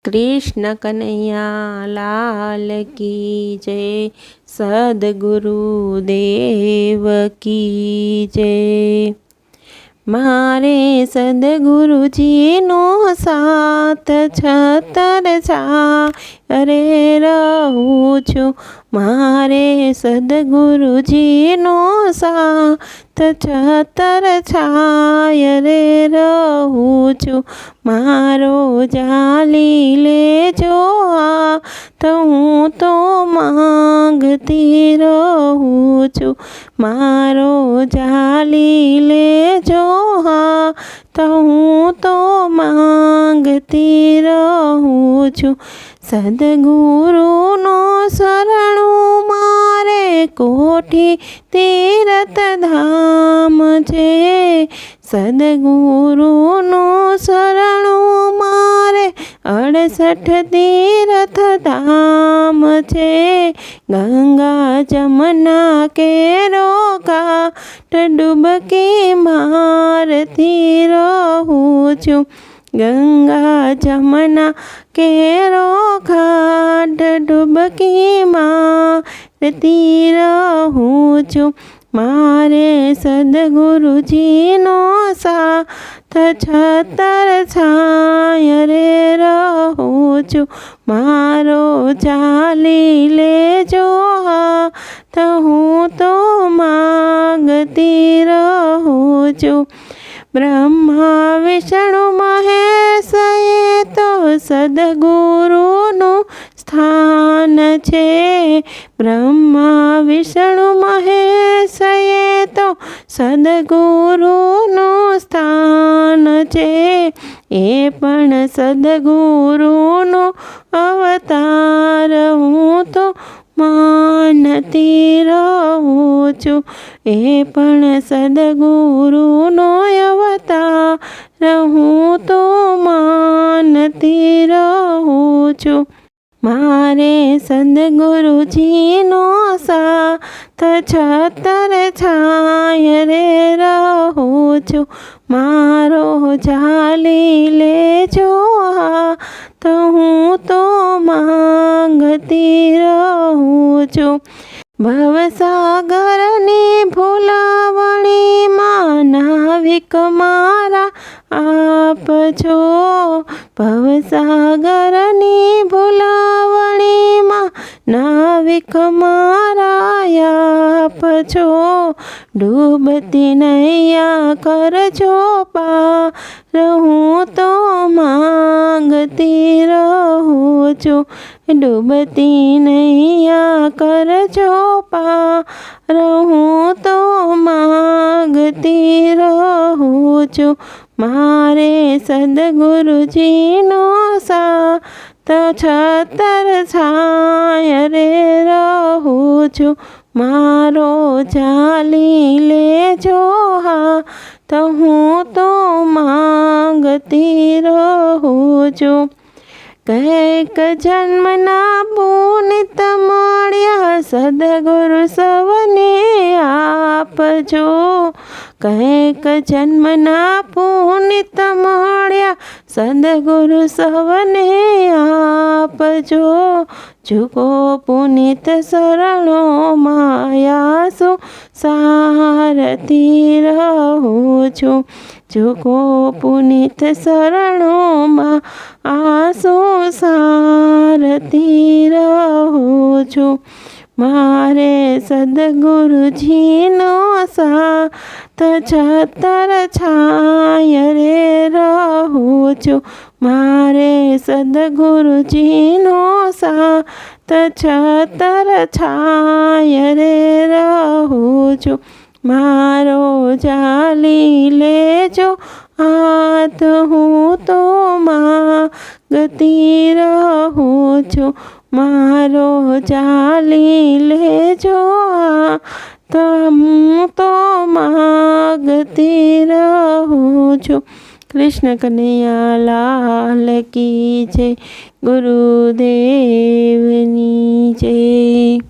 कृष्ण कन्हैया लाल की जय। सद्गुरु देव की जय। मारे सद्गुरुजीनो साथ छतर छायरे रहूं छुं। मारे सद्गुरुजीनो साथ छतर छायरे रहूं छुं। मारो जाली लेजो हाथ हूँ तो मांगती रहूं छुं। मारो जाली लेजो हाथ हूँ तो मांगती रहूं छुं। सद्गुरुनो शरणु मारे कोठी तीरथ धाम छे। सद्गुरुनो शरणु मारे 68 तीरथ धाम छे। गंगा जमुना केरो घाट डुबकी मारती रहूं छुं। गंगा जमुना केरो घाट डुबकी मारती रहूं छुं। मारे सद्गुरुजीनो साथ छतर छायरे रहूं छुं। मारो जाली लेजो हाथ हूँ तो मांगती रहूं छुं। ब्रह्मा विष्णु महेश ये तो सद्गुरुनु स्थान छे। ब्रह्मा विष्णु महेश ये तो सद्गुरुनु स्थान छे। ए पण सद्गुरुनु अवतार हूँ तो मानती रहूं छुं। ए पण सद्गुरुनो अवतार हूँ तो मानती रहूं छुं। मारे सद्गुरुजीनो साथ छतर छायरे रहूं छुं। मारो जाली लेजो हाथ हूँ तो मांगती रहूं छुं। भवसागरनी भूलावणी मां नाविक मारा आपजो। भवसागरनी भूलावणी मां नाविक मारा आपजो। डूबती नैया करजो पार हूँ तो मांगती रहूं छुं। डूबती नैया करजो पार हूँ तो मांगती रहूं छुं। मारे सद्गुरुजीनो साथ छतर छायरे रहूं छुं। मारो जाली लेजो हाथ हूँ तो मांगती रहूं छुं। कैक जन्मना पुनित मळ्या सद्गुरु सवने आपजो। कैक जन्मना पुनित मळ्या सद्गुरु सवने आपजो। झुको पुनित शरणो मायासु सारथी रहूं छुं। झुको पुनित शरणो मा आसु सारथी रहूं छुं। मारे सद्गुरुजीनो साथ छतर छायरे रहूं छुं। मारे सद्गुरुजीनो साथ छतर छायरे रहूं छुं। मारो जाली लेजो हाथ हूँ तो मांगती रहूं छुं। मारो जाली लेजो हाथ हूँ तो मांगती रहूं छुं। कृष्ण कन्हैया लाल की जय। गुरुदेवनी जय।